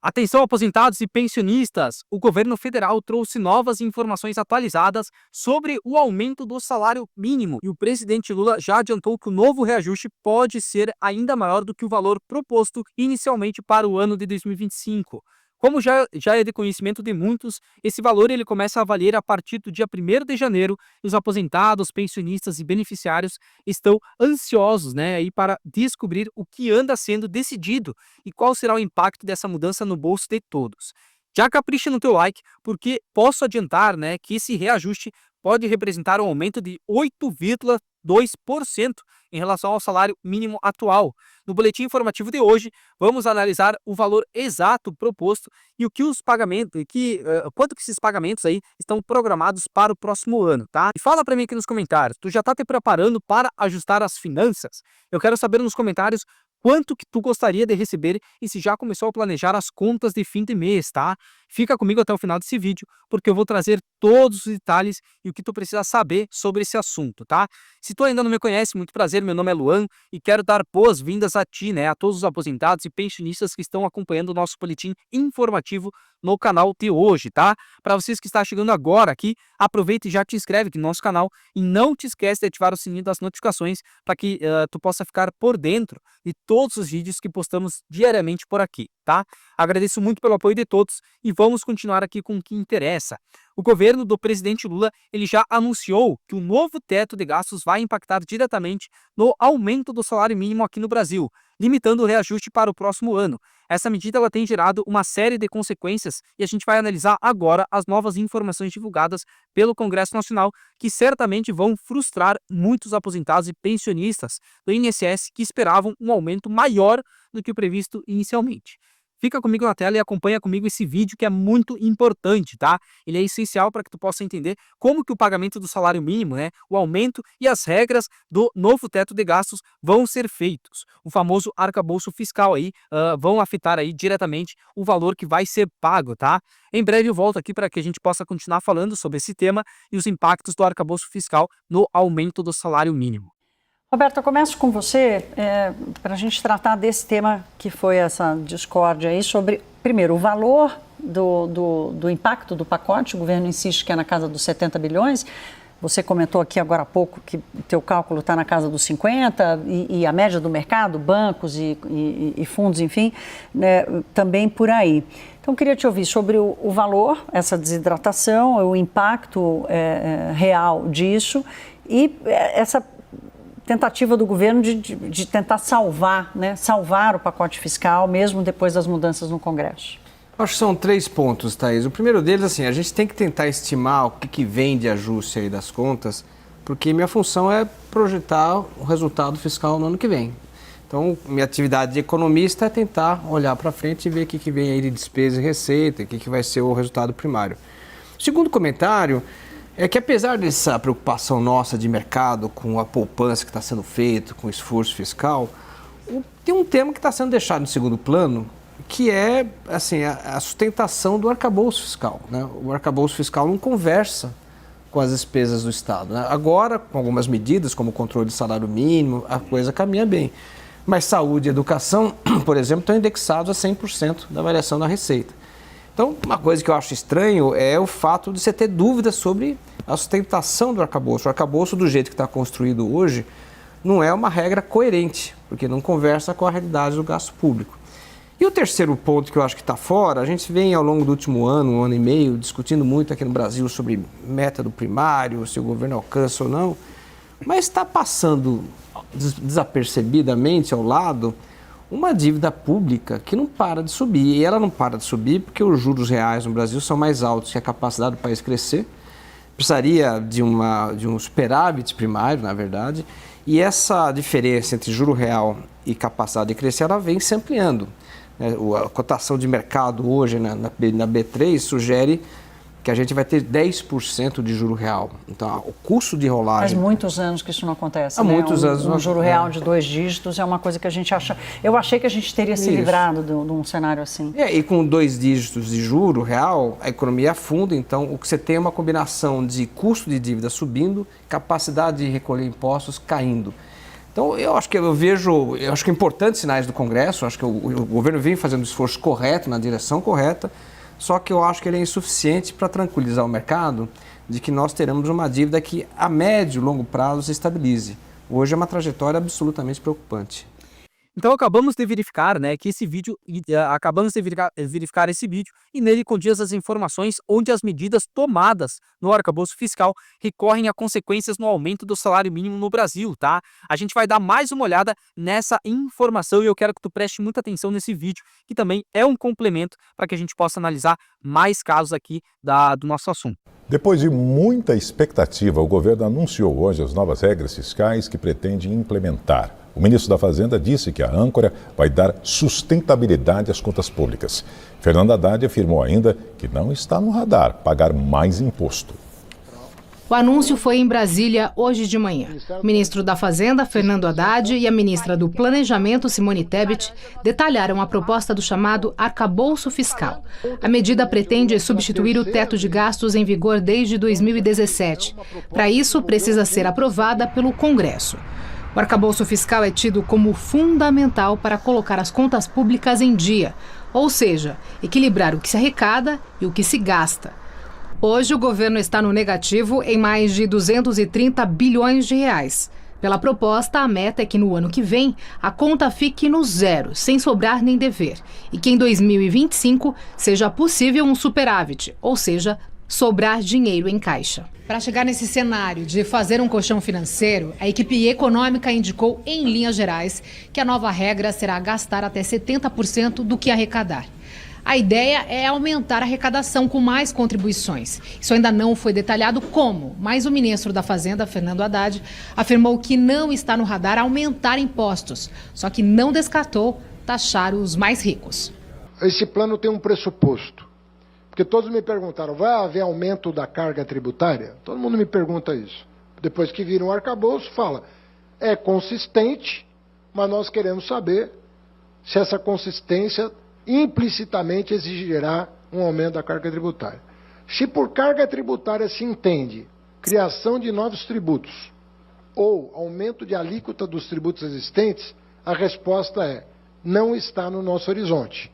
Atenção, aposentados e pensionistas! O governo federal trouxe novas informações atualizadas sobre o aumento do salário mínimo e o presidente Lula já adiantou que o novo reajuste pode ser ainda maior do que o valor proposto inicialmente para o ano de 2025. Como já é de conhecimento de muitos, esse valor ele começa a valer a partir do dia 1º de janeiro e os aposentados, pensionistas e beneficiários estão ansiosos, aí para descobrir o que anda sendo decidido e qual será o impacto dessa mudança no bolso de todos. Já capricha no teu like, porque posso adiantar, que esse reajuste pode representar um aumento de 8,2% em relação ao salário mínimo atual. No boletim informativo de hoje, vamos analisar o valor exato proposto e o que os pagamentos, quanto que esses pagamentos aí estão programados para o próximo ano, tá? E fala para mim aqui nos comentários, tu já tá te preparando para ajustar as finanças? Eu quero saber nos comentários quanto que tu gostaria de receber e se já começou a planejar as contas de fim de mês, tá? Fica comigo até o final desse vídeo, porque eu vou trazer todos os detalhes e o que tu precisa saber sobre esse assunto, tá? Se tu ainda não me conhece, muito prazer, meu nome é Luan e quero dar boas-vindas a ti, a todos os aposentados e pensionistas que estão acompanhando o nosso boletim informativo no canal de hoje, tá? Para vocês que estão chegando agora aqui, aproveita e já te inscreve aqui no nosso canal e não te esquece de ativar o sininho das notificações para que tu possa ficar por dentro de todos os vídeos que postamos diariamente por aqui, tá? Agradeço muito pelo apoio de todos e vamos continuar aqui com o que interessa. O governo do presidente Lula, ele já anunciou que o novo teto de gastos vai impactar diretamente no aumento do salário mínimo aqui no Brasil, limitando o reajuste para o próximo ano. Essa medida ela tem gerado uma série de consequências e a gente vai analisar agora as novas informações divulgadas pelo Congresso Nacional, que certamente vão frustrar muitos aposentados e pensionistas do INSS que esperavam um aumento maior do que o previsto inicialmente. Fica comigo na tela e acompanha comigo esse vídeo que é muito importante, tá? Ele é essencial para que tu possa entender como que o pagamento do salário mínimo, o aumento e as regras do novo teto de gastos vão ser feitos. O famoso arcabouço fiscal aí vão afetar aí diretamente o valor que vai ser pago, tá? Em breve eu volto aqui para que a gente possa continuar falando sobre esse tema e os impactos do arcabouço fiscal no aumento do salário mínimo. Roberto, eu começo com você para a gente tratar desse tema que foi essa discórdia aí sobre, primeiro, o valor do impacto do pacote. O governo insiste que é na casa dos 70 bilhões. Você comentou aqui agora há pouco que o teu cálculo está na casa dos 50 e a média do mercado, bancos e fundos, enfim, também por aí. Então, queria te ouvir sobre o valor, essa desidratação, o impacto real disso e essa tentativa do governo de tentar salvar o pacote fiscal, mesmo depois das mudanças no Congresso. Acho que são 3 pontos, Thaís. O primeiro deles, a gente tem que tentar estimar o que vem de ajuste aí das contas, porque minha função é projetar o resultado fiscal no ano que vem. Então, minha atividade de economista é tentar olhar para frente e ver o que vem aí de despesa e receita, o que vai ser o resultado primário. O segundo comentário é que, apesar dessa preocupação nossa de mercado com a poupança que está sendo feita, com o esforço fiscal, tem um tema que está sendo deixado em segundo plano, que é a sustentação do arcabouço fiscal. O arcabouço fiscal não conversa com as despesas do Estado. Agora, com algumas medidas, como o controle do salário mínimo, a coisa caminha bem. Mas saúde e educação, por exemplo, estão indexados a 100% da variação da receita. Então, uma coisa que eu acho estranho é o fato de você ter dúvidas sobre a sustentação do arcabouço. O arcabouço, do jeito que está construído hoje, não é uma regra coerente, porque não conversa com a realidade do gasto público. E o terceiro ponto que eu acho que está fora, a gente vem ao longo do último ano, 1 ano e meio, discutindo muito aqui no Brasil sobre meta do primário, se o governo alcança ou não, mas está passando desapercebidamente ao lado uma dívida pública que não para de subir. E ela não para de subir porque os juros reais no Brasil são mais altos que a capacidade do país crescer. Precisaria de um superávit primário, na verdade, e essa diferença entre juro real e capacidade de crescer, ela vem se ampliando. A cotação de mercado hoje na B3 sugere que a gente vai ter 10% de juro real. Então, o custo de rolagem... Faz muitos anos que isso não acontece, Há muitos anos. Um juro real de 2 dígitos é uma coisa que a gente acha... Eu achei que a gente teria se livrado de um cenário assim. E com 2 dígitos de juro real, a economia afunda. Então, o que você tem é uma combinação de custo de dívida subindo, capacidade de recolher impostos caindo. Então, eu acho que importantes sinais do Congresso, acho que o governo vem fazendo um esforço correto, na direção correta, só que eu acho que ele é insuficiente para tranquilizar o mercado de que nós teremos uma dívida que a médio e longo prazo se estabilize. Hoje é uma trajetória absolutamente preocupante. Então acabamos de verificar, né, que esse vídeo, verificar esse vídeo e nele condiz as informações onde as medidas tomadas no arcabouço fiscal recorrem a consequências no aumento do salário mínimo no Brasil, tá? A gente vai dar mais uma olhada nessa informação e eu quero que tu preste muita atenção nesse vídeo, que também é um complemento para que a gente possa analisar mais casos aqui do nosso assunto. Depois de muita expectativa, o governo anunciou hoje as novas regras fiscais que pretende implementar. O ministro da Fazenda disse que a âncora vai dar sustentabilidade às contas públicas. Fernando Haddad afirmou ainda que não está no radar pagar mais imposto. O anúncio foi em Brasília hoje de manhã. O ministro da Fazenda, Fernando Haddad, e a ministra do Planejamento, Simone Tebet, detalharam a proposta do chamado arcabouço fiscal. A medida pretende substituir o teto de gastos em vigor desde 2017. Para isso, precisa ser aprovada pelo Congresso. O arcabouço fiscal é tido como fundamental para colocar as contas públicas em dia, ou seja, equilibrar o que se arrecada e o que se gasta. Hoje, o governo está no negativo em mais de 230 bilhões de reais. Pela proposta, a meta é que no ano que vem a conta fique no zero, sem sobrar nem dever, e que em 2025 seja possível um superávit, ou seja, sobrar dinheiro em caixa. Para chegar nesse cenário de fazer um colchão financeiro, a equipe econômica indicou, em linhas gerais, que a nova regra será gastar até 70% do que arrecadar. A ideia é aumentar a arrecadação com mais contribuições. Isso ainda não foi detalhado como, mas o ministro da Fazenda, Fernando Haddad, afirmou que não está no radar aumentar impostos, só que não descartou taxar os mais ricos. Esse plano tem um pressuposto, porque todos me perguntaram, vai haver aumento da carga tributária? Todo mundo me pergunta isso. Depois que viram o arcabouço, fala, é consistente, mas nós queremos saber se essa consistência implicitamente exigirá um aumento da carga tributária. Se por carga tributária se entende criação de novos tributos ou aumento de alíquota dos tributos existentes, a resposta é, não está no nosso horizonte.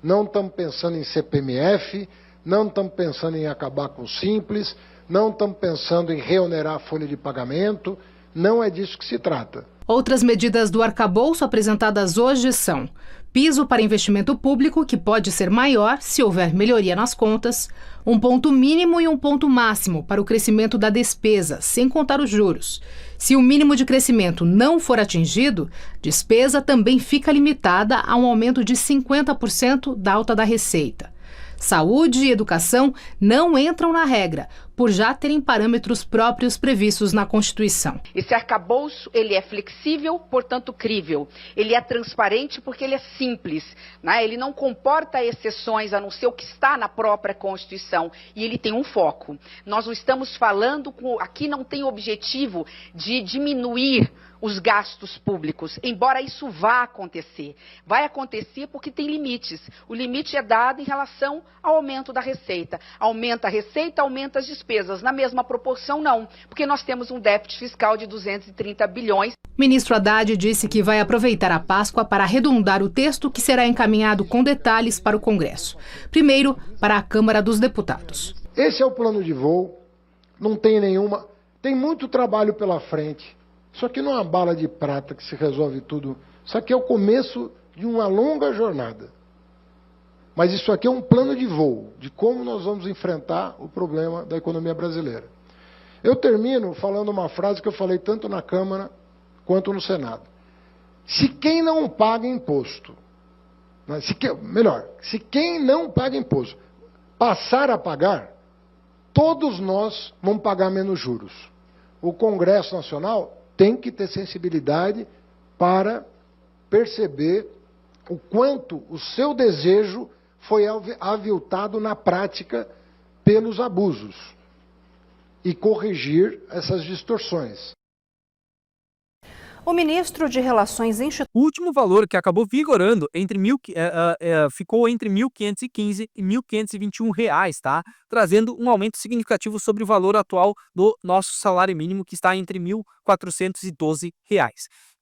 Não estamos pensando em CPMF, não estamos pensando em acabar com o Simples, não estamos pensando em reonerar a folha de pagamento, não é disso que se trata. Outras medidas do arcabouço apresentadas hoje são piso para investimento público, que pode ser maior se houver melhoria nas contas, um ponto mínimo e um ponto máximo para o crescimento da despesa, sem contar os juros. Se o mínimo de crescimento não for atingido, despesa também fica limitada a um aumento de 50% da alta da receita. Saúde e educação não entram na regra, por já terem parâmetros próprios previstos na Constituição. Esse arcabouço, ele é flexível, portanto crível. Ele é transparente porque ele é simples, né? Ele não comporta exceções, a não ser o que está na própria Constituição. E ele tem um foco. Nós não estamos falando, aqui não tem objetivo de diminuir os gastos públicos, embora isso vá acontecer. Vai acontecer porque tem limites. O limite é dado em relação ao aumento da receita. Aumenta a receita, aumenta as despesas. Na mesma proporção, não, porque nós temos um déficit fiscal de 230 bilhões. O ministro Haddad disse que vai aproveitar a Páscoa para arredondar o texto que será encaminhado com detalhes para o Congresso. Primeiro, para a Câmara dos Deputados. Esse é o plano de voo, não tem nenhuma... Tem muito trabalho pela frente. Isso aqui não é uma bala de prata que se resolve tudo. Isso aqui é o começo de uma longa jornada. Mas isso aqui é um plano de voo, de como nós vamos enfrentar o problema da economia brasileira. Eu termino falando uma frase que eu falei tanto na Câmara quanto no Senado. Se quem não paga imposto, se quem não paga imposto passar a pagar, todos nós vamos pagar menos juros. O Congresso Nacional tem que ter sensibilidade para perceber o quanto o seu desejo foi aviltado na prática pelos abusos e corrigir essas distorções. O ministro de Relações Institucionais... O último valor que acabou vigorando ficou entre R$ 1.515 e R$ 1.521, tá? Trazendo um aumento significativo sobre o valor atual do nosso salário mínimo, que está entre R$ 1.412.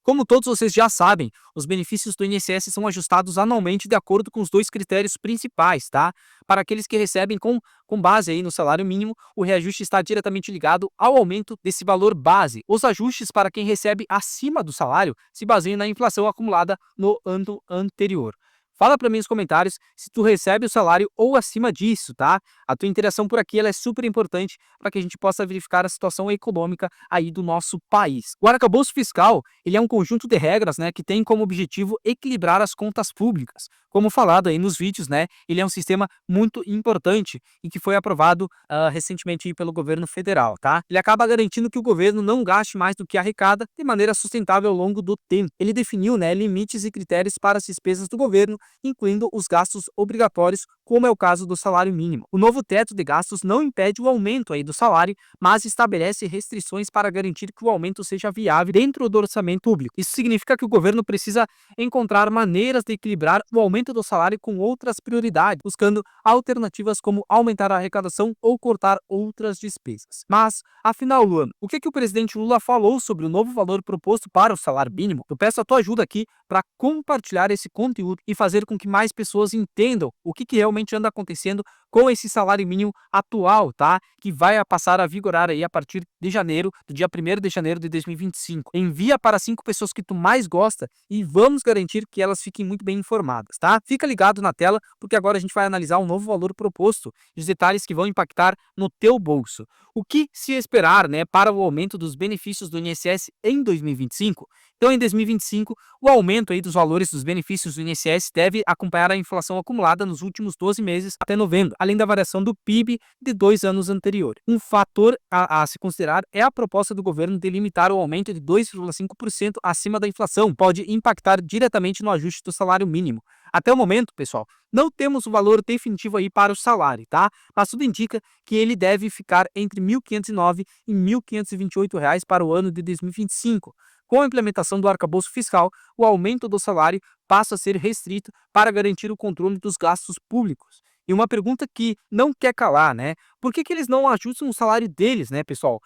Como todos vocês já sabem, os benefícios do INSS são ajustados anualmente de acordo com os dois critérios principais, tá? Para aqueles que recebem com base aí no salário mínimo, o reajuste está diretamente ligado ao aumento desse valor base. Os ajustes para quem recebe acima do salário se baseiam na inflação acumulada no ano anterior. Fala para mim nos comentários se tu recebe o salário ou acima disso, tá? A tua interação por aqui ela é super importante para que a gente possa verificar a situação econômica aí do nosso país. O arcabouço fiscal, ele é um conjunto de regras, né, que tem como objetivo equilibrar as contas públicas. Como falado aí nos vídeos, né, ele é um sistema muito importante e que foi aprovado recentemente aí pelo governo federal, tá? Ele acaba garantindo que o governo não gaste mais do que arrecada de maneira sustentável ao longo do tempo. Ele definiu, né, limites e critérios para as despesas do governo, incluindo os gastos obrigatórios, como é o caso do salário mínimo. O novo teto de gastos não impede o aumento aí do salário, mas estabelece restrições para garantir que o aumento seja viável dentro do orçamento público. Isso significa que o governo precisa encontrar maneiras de equilibrar o aumento do salário com outras prioridades, buscando alternativas como aumentar a arrecadação ou cortar outras despesas. Mas, afinal, Luana, o que o presidente Lula falou sobre o novo valor proposto para o salário mínimo? Eu peço a tua ajuda aqui para compartilhar esse conteúdo e fazer com que mais pessoas entendam o que realmente anda acontecendo com esse salário mínimo atual, tá? Que vai passar a vigorar aí a partir de janeiro, do dia 1º de janeiro de 2025. Envia para 5 pessoas que tu mais gosta e vamos garantir que elas fiquem muito bem informadas, tá? Fica ligado na tela, porque agora a gente vai analisar um novo valor proposto e os detalhes que vão impactar no teu bolso. O que se esperar, né, para o aumento dos benefícios do INSS em 2025? Então, em 2025, o aumento aí dos valores dos benefícios do INSS deve acompanhar a inflação acumulada nos últimos 12 meses até novembro, além da variação do PIB de 2 anos anteriores. Um fator a se considerar é a proposta do governo de limitar o aumento de 2,5% acima da inflação. Pode impactar diretamente no ajuste do salário mínimo. Até o momento, pessoal, não temos o valor definitivo aí para o salário, tá? Mas tudo indica que ele deve ficar entre R$ 1.509 e R$ 1.528 para o ano de 2025. Com a implementação do arcabouço fiscal, o aumento do salário passa a ser restrito para garantir o controle dos gastos públicos. E uma pergunta que não quer calar, né? Por que eles não ajustam o salário deles, né, pessoal?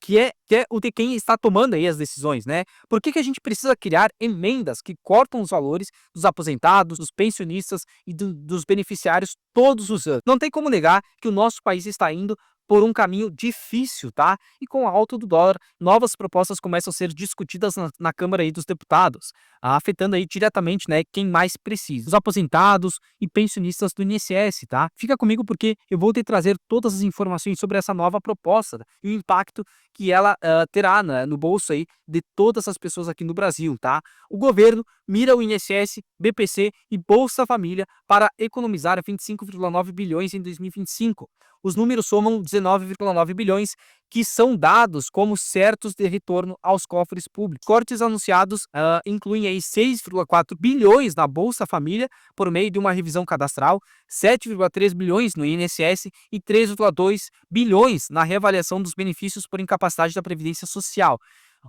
Que é o de quem está tomando aí as decisões, né? Por que a gente precisa criar emendas que cortam os valores dos aposentados, dos pensionistas e dos beneficiários todos os anos? Não tem como negar que o nosso país está indo por um caminho difícil, tá? E com a alta do dólar, novas propostas começam a ser discutidas na Câmara aí dos Deputados, afetando aí diretamente, né, quem mais precisa, os aposentados e pensionistas do INSS, tá? Fica comigo porque eu vou te trazer todas as informações sobre essa nova proposta e o impacto que ela terá, né, no bolso aí de todas as pessoas aqui no Brasil, tá? O governo mira o INSS, BPC e Bolsa Família para economizar 25,9 bilhões em 2025. Os números somam 19,9 bilhões que são dados como certos de retorno aos cofres públicos. Cortes anunciados incluem aí 6,4 bilhões na Bolsa Família por meio de uma revisão cadastral, 7,3 bilhões no INSS e 3,2 bilhões na reavaliação dos benefícios por incapacidade da Previdência Social.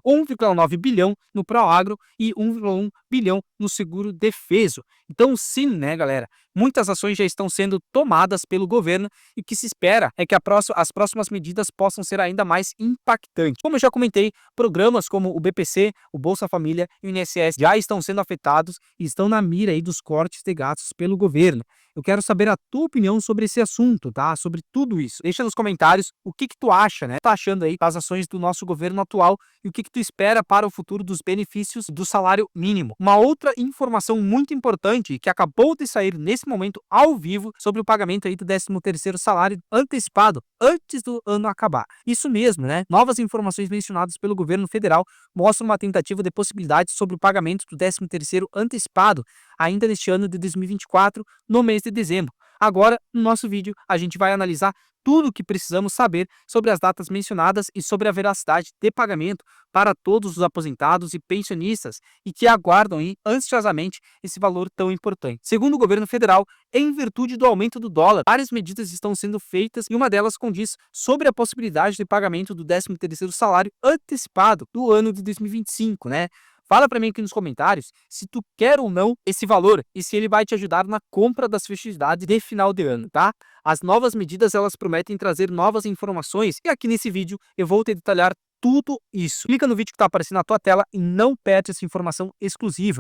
1,9 bilhão no Proagro e 1,1 bilhão no Seguro Defeso. Então, sim, né, galera? Muitas ações já estão sendo tomadas pelo governo e o que se espera é que as próximas medidas possam ser ainda mais impactantes. Como eu já comentei, programas como o BPC, o Bolsa Família e o INSS já estão sendo afetados e estão na mira aí dos cortes de gastos pelo governo. Eu quero saber a tua opinião sobre esse assunto, tá? Sobre tudo isso. Deixa nos comentários o que tu acha, né? Tá achando aí das ações do nosso governo atual e o que tu espera para o futuro dos benefícios do salário mínimo. Uma outra informação muito importante que acabou de sair nesse momento ao vivo sobre o pagamento aí do 13º salário antecipado antes do ano acabar. Isso mesmo, né? Novas informações mencionadas pelo governo federal mostram uma tentativa de possibilidade sobre o pagamento do 13º antecipado ainda neste ano de 2024, no mês de dezembro. Agora, no nosso vídeo, a gente vai analisar tudo o que precisamos saber sobre as datas mencionadas e sobre a veracidade de pagamento para todos os aposentados e pensionistas e que aguardam aí ansiosamente esse valor tão importante. Segundo o governo federal, em virtude do aumento do dólar, várias medidas estão sendo feitas e uma delas condiz sobre a possibilidade de pagamento do 13º salário antecipado do ano de 2025, né? Fala para mim aqui nos comentários se tu quer ou não esse valor e se ele vai te ajudar na compra das festividades de final de ano, tá? As novas medidas, elas prometem trazer novas informações e aqui nesse vídeo eu vou te detalhar tudo isso. Clica no vídeo que está aparecendo na tua tela e não perde essa informação exclusiva.